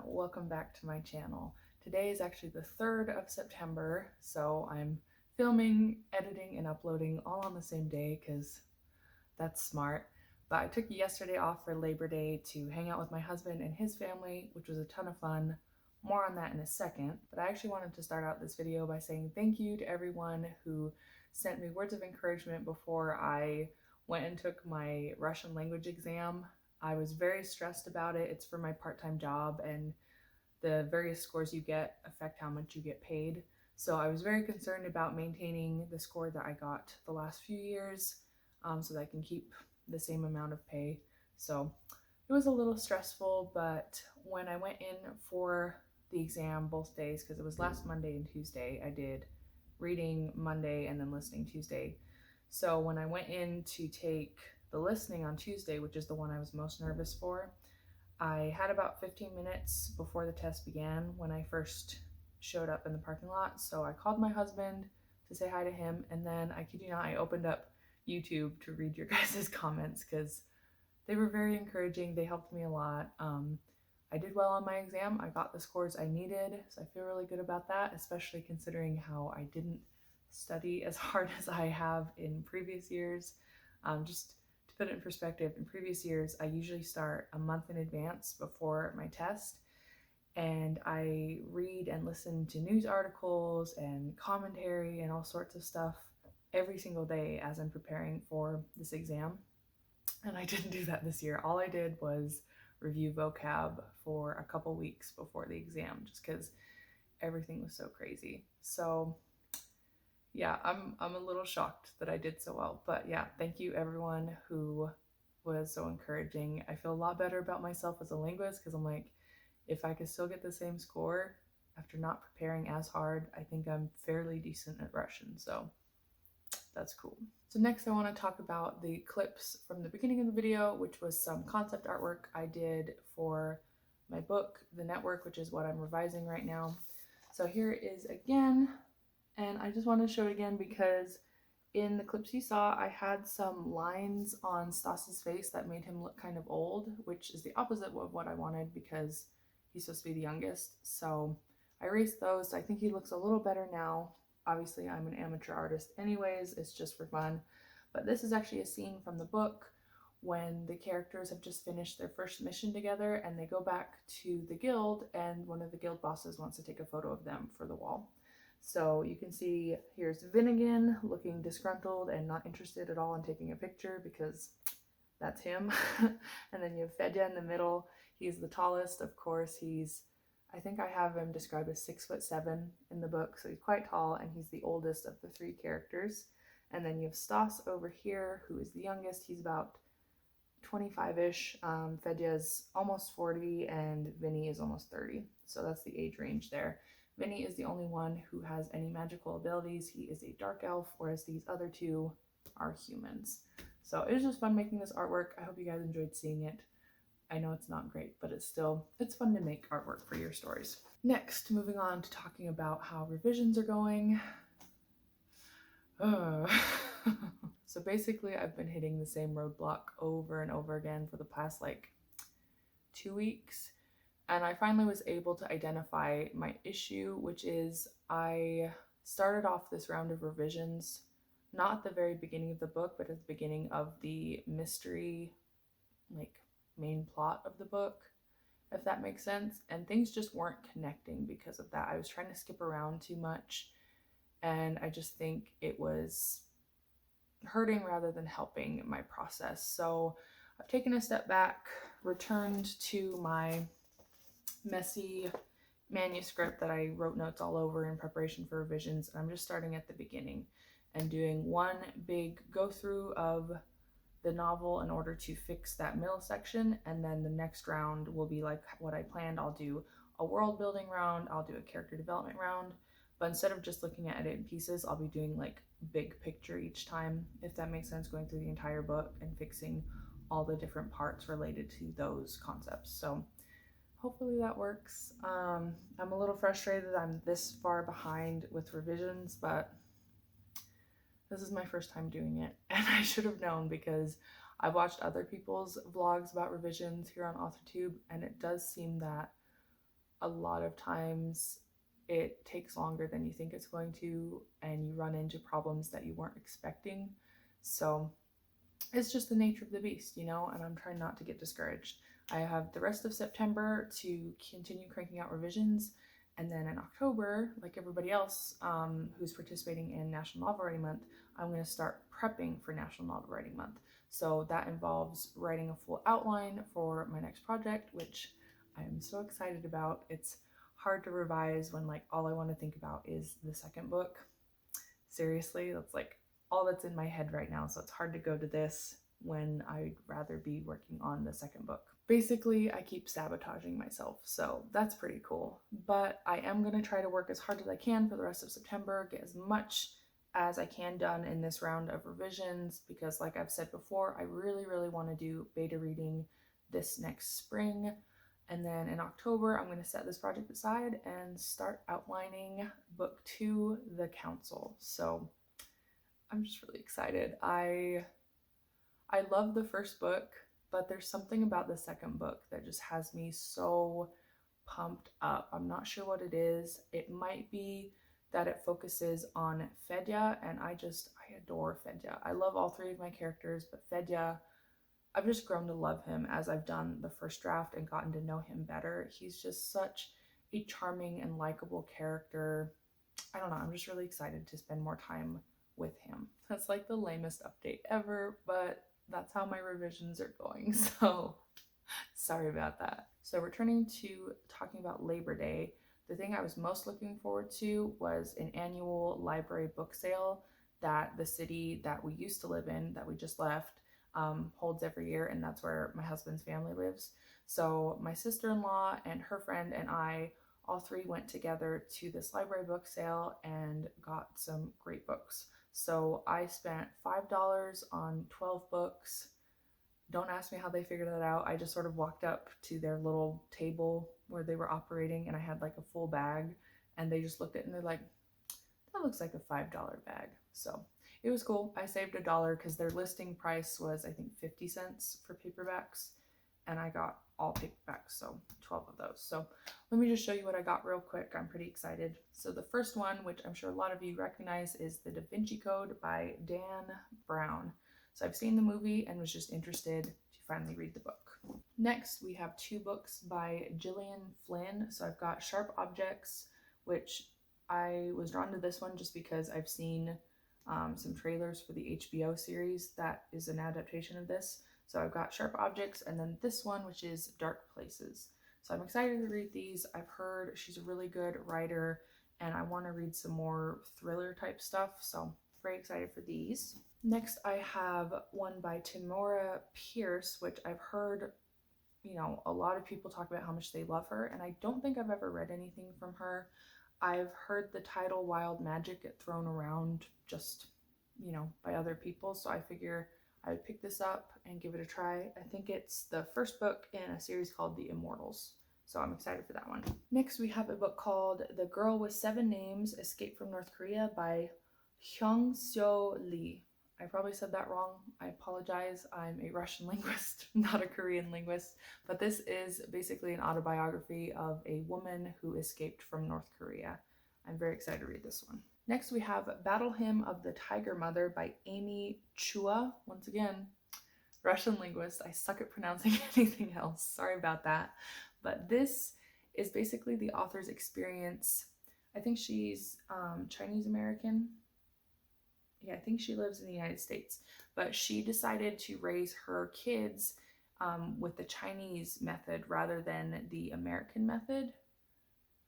welcome back to my channel. Today is actually the 3rd of September, so I'm filming, editing, and uploading all on the same day because that's smart. But I took yesterday off for Labor Day to hang out with my husband and his family, which was a ton of fun. More on that in a second, but I actually wanted to start out this video by saying thank you to everyone who sent me words of encouragement before I went and took my Russian language exam. I was very stressed about it. It's for my part-time job, and the various scores you get affect how much you get paid. So I was very concerned about maintaining the score that I got the last few years, so that I can keep the same amount of pay. So it was a little stressful, but when I went in for the exam both days, because it was last Monday and Tuesday, I did reading Monday and then listening Tuesday. So when I went in to take the listening on Tuesday, which is the one I was most nervous for, I had about 15 minutes before the test began when I first showed up in the parking lot. So I called my husband to say hi to him, and then I kid you not, I opened up YouTube to read your guys' comments because they were very encouraging. They helped me a lot. I did well on my exam. I got the scores I needed, so I feel really good about that, especially considering how I didn't study as hard as I have in previous years. Just to put it in perspective, in previous years, I usually start a month in advance before my test, and I read and listen to news articles and commentary and all sorts of stuff every single day as I'm preparing for this exam. And I didn't do that this year. All I did was review vocab for a couple weeks before the exam, just because everything was so crazy. So yeah, I'm a little shocked that I did so well. But yeah, thank you everyone who was so encouraging. I feel a lot better about myself as a linguist because I'm like, if I could still get the same score after not preparing as hard, I think I'm fairly decent at Russian. So that's cool. So next I want to talk about the clips from the beginning of the video, which was some concept artwork I did for my book, The Network, which is what I'm revising right now. So here it is again, and I just want to show it again because in the clips you saw, I had some lines on Stas's face that made him look kind of old, which is the opposite of what I wanted because he's supposed to be the youngest. So I erased those. I think he looks a little better now. Obviously, I'm an amateur artist anyways, it's just for fun. But this is actually a scene from the book when the characters have just finished their first mission together and they go back to the guild, and one of the guild bosses wants to take a photo of them for the wall. So you can see here's Vinnigan looking disgruntled and not interested at all in taking a picture because that's him. And then you have Fedya in the middle. He's the tallest, of course. I think I have him described as 6'7" in the book, so he's quite tall, and he's the oldest of the 3 characters. And then you have Stas over here, who is the youngest. He's about 25-ish. Fedya's almost 40, and Vinny is almost 30. So that's the age range there. Vinny is the only one who has any magical abilities. He is a dark elf, whereas these other 2 are humans. So it was just fun making this artwork. I hope you guys enjoyed seeing it. I know it's not great, but it's fun to make artwork for your stories. Next, moving on to talking about how revisions are going. So basically, I've been hitting the same roadblock over and over again for the past 2 weeks. And I finally was able to identify my issue, which is I started off this round of revisions, not at the very beginning of the book, but at the beginning of the mystery, main plot of the book, if that makes sense. And things just weren't connecting because of that. I was trying to skip around too much, and I just think it was hurting rather than helping my process. So I've taken a step back, returned to my messy manuscript that I wrote notes all over in preparation for revisions, and I'm just starting at the beginning and doing one big go through of the novel in order to fix that middle section, and then the next round will be like what I planned. I'll do a world building round, I'll do a character development round, but instead of just looking at it in pieces, I'll be doing big picture each time, if that makes sense, going through the entire book and fixing all the different parts related to those concepts. So hopefully that works. I'm a little frustrated I'm this far behind with revisions, but this is my first time doing it, and I should have known because I've watched other people's vlogs about revisions here on AuthorTube, and it does seem that a lot of times it takes longer than you think it's going to, and you run into problems that you weren't expecting. So it's just the nature of the beast, you know, and I'm trying not to get discouraged. I have the rest of September to continue cranking out revisions, and then in October, like everybody else who's participating in National Novel Writing Month, I'm going to start prepping for National Novel Writing Month. So that involves writing a full outline for my next project, which I'm so excited about. It's hard to revise when like all I want to think about is the second book. Seriously, that's like all that's in my head right now. So it's hard to go to this when I'd rather be working on the second book. Basically, I keep sabotaging myself, so that's pretty cool. But I am going to try to work as hard as I can for the rest of September, get as much as I can done in this round of revisions, because like I've said before, I really, really want to do beta reading this next spring. And then in October, I'm going to set this project aside and start outlining book 2, The Council. So I'm just really excited. I love the first book, but there's something about the second book that just has me so pumped up. I'm not sure what it is. It might be that it focuses on Fedya, and I adore Fedya. I love all 3 of my characters, but Fedya, I've just grown to love him as I've done the first draft and gotten to know him better. He's just such a charming and likable character. I don't know, I'm just really excited to spend more time with him. That's like the lamest update ever, but that's how my revisions are going. So sorry about that. So returning to talking about Labor Day, the thing I was most looking forward to was an annual library book sale that the city that we used to live in, that we just left, holds every year, and that's where my husband's family lives. So my sister-in-law and her friend and I, all 3 went together to this library book sale and got some great books. So I spent $5 on 12 books. Don't ask me how they figured that out. I just sort of walked up to their little table where they were operating, and I had like a full bag, and they just looked at it and they're like, that looks like a $5 bag. So it was cool. I saved $1 because their listing price was, I think, 50 cents for paperbacks, and I got all paperbacks, so 12 of those. So let me just show you what I got real quick. I'm pretty excited. So the first one, which I'm sure a lot of you recognize, is The Da Vinci Code by Dan Brown. So I've seen the movie and was just interested to finally read the book. Next, we have 2 books by Gillian Flynn. So I've got Sharp Objects, which I was drawn to this one just because I've seen some trailers for the HBO series that is an adaptation of this. So I've got Sharp Objects, and then this one, which is Dark Places. So I'm excited to read these. I've heard she's a really good writer, and I want to read some more thriller type stuff. So very excited for these. Next, I have one by Tamora Pierce, which I've heard, you know, a lot of people talk about how much they love her, and I don't think I've ever read anything from her. I've heard the title Wild Magic get thrown around just, you know, by other people, so I figure I would pick this up and give it a try. I think it's the first book in a series called The Immortals, so I'm excited for that one. Next, we have a book called The Girl with 7 Names, Escape from North Korea by Hyung-seo Lee. I probably said that wrong. I apologize. I'm a Russian linguist, not a Korean linguist, but this is basically an autobiography of a woman who escaped from North Korea. I'm very excited to read this one. Next, we have Battle Hymn of the Tiger Mother by Amy Chua. Once again, Russian linguist. I suck at pronouncing anything else. Sorry about that. But this is basically the author's experience. I think she's Chinese American. Yeah, I think she lives in the United States, but she decided to raise her kids with the Chinese method rather than the American method,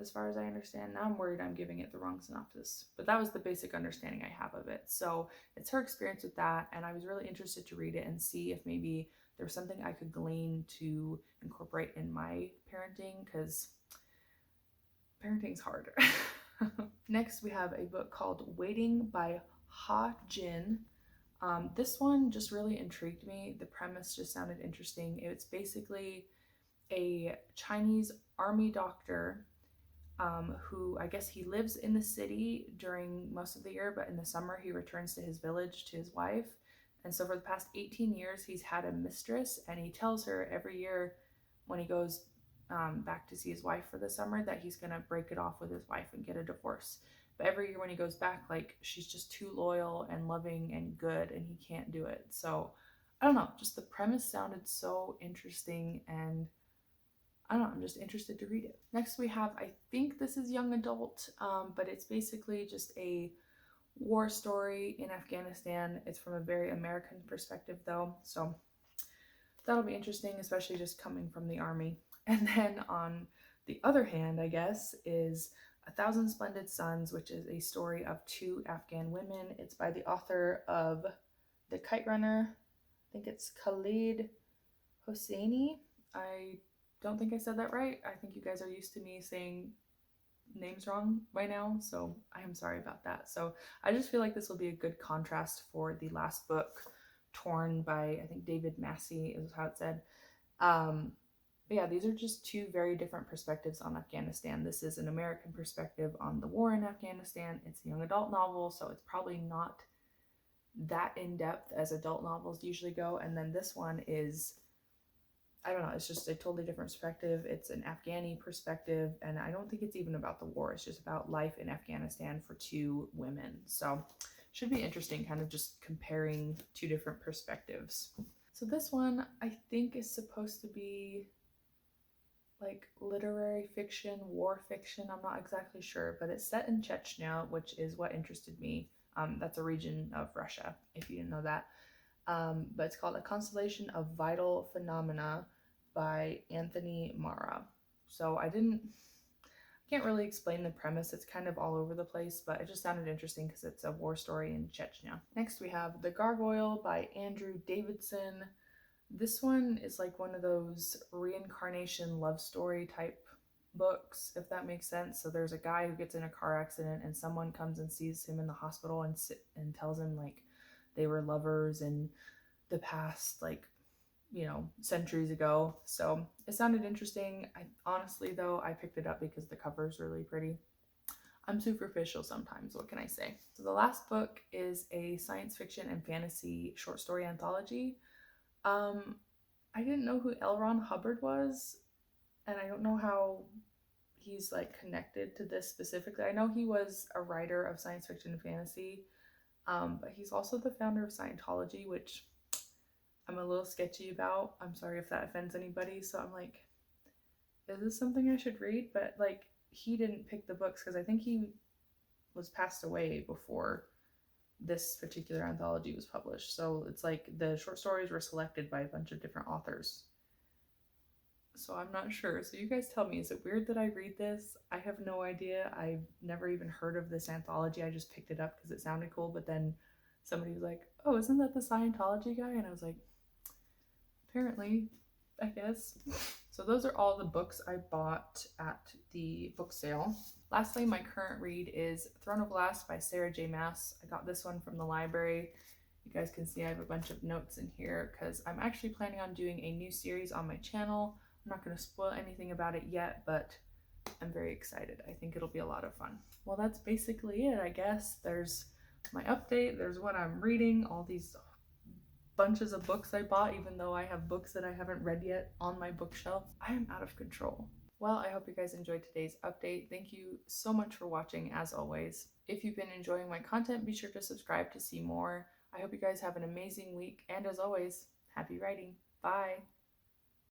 as far as I understand. Now I'm worried I'm giving it the wrong synopsis, but that was the basic understanding I have of it. So it's her experience with that, and I was really interested to read it and see if maybe there was something I could glean to incorporate in my parenting, because parenting's hard. Next, we have a book called Waiting by Ha Jin. This one just really intrigued me. The premise just sounded interesting. It's basically a Chinese army doctor who, I guess he lives in the city during most of the year, but in the summer he returns to his village to his wife. And so for the past 18 years, he's had a mistress, and he tells her every year when he goes back to see his wife for the summer, that he's gonna break it off with his wife and get a divorce. But every year when he goes back, like, she's just too loyal and loving and good, and he can't do it. So I don't know, just the premise sounded so interesting, and I don't know, I'm just interested to read it. Next we have, I think this is young adult, but it's basically just a war story in Afghanistan. It's from a very American perspective though, so that'll be interesting, especially just coming from the army. And then on the other hand, I guess, is A Thousand Splendid Suns, which is a story of two Afghan women. It's by the author of The Kite Runner. I think it's Khalid Hosseini. I don't think I said that right. I think you guys are used to me saying names wrong by now, so I am sorry about that. So I just feel like this will be a good contrast for the last book, Torn, by I think David Massey is how it said. But yeah, these are just two very different perspectives on Afghanistan. This is an American perspective on the war in Afghanistan. It's a young adult novel, so it's probably not that in-depth as adult novels usually go. And then this one is, I don't know, it's just a totally different perspective. It's an Afghani perspective, and I don't think it's even about the war. It's just about life in Afghanistan for two women. So should be interesting, kind of just comparing two different perspectives. So this one I think is supposed to be like literary fiction, war fiction. I'm not exactly sure, but it's set in Chechnya, which is what interested me. That's a region of Russia, if you didn't know that. But it's called A Constellation of Vital Phenomena by Anthony Mara. So I can't really explain the premise. It's kind of all over the place, but it just sounded interesting because it's a war story in Chechnya. Next we have The Gargoyle by Andrew Davidson. This one is like one of those reincarnation love story type books, if that makes sense. So there's a guy who gets in a car accident and someone comes and sees him in the hospital and tells him like they were lovers in the past, like, you know, centuries ago. So it sounded interesting. I honestly though, I picked it up because the cover is really pretty. I'm superficial sometimes, what can I say? So the last book is a science fiction and fantasy short story anthology. I didn't know who L. Ron Hubbard was, and I don't know how he's like connected to this specifically. I know he was a writer of science fiction and fantasy, but he's also the founder of Scientology, which I'm a little sketchy about. I'm sorry if that offends anybody. So I'm like, is this something I should read? But like, he didn't pick the books because I think he was passed away before this particular anthology was published. So it's like the short stories were selected by a bunch of different authors. So I'm not sure. So you guys tell me, is it weird that I read this? I have no idea. I've never even heard of this anthology. I just picked it up because it sounded cool. But then somebody was like, oh, isn't that the Scientology guy? And I was like, apparently, I guess. So those are all the books I bought at the book sale. Lastly, my current read is Throne of Glass by Sarah J. Maas. I got this one from the library. You guys can see I have a bunch of notes in here because I'm actually planning on doing a new series on my channel. I'm not going to spoil anything about it yet, but I'm very excited. I think it'll be a lot of fun. Well, that's basically it, I guess. There's my update. There's what I'm reading, all these bunches of books I bought, even though I have books that I haven't read yet on my bookshelf. I am out of control. Well, I hope you guys enjoyed today's update. Thank you so much for watching, as always. If you've been enjoying my content, be sure to subscribe to see more. I hope you guys have an amazing week, and as always, happy writing. Bye!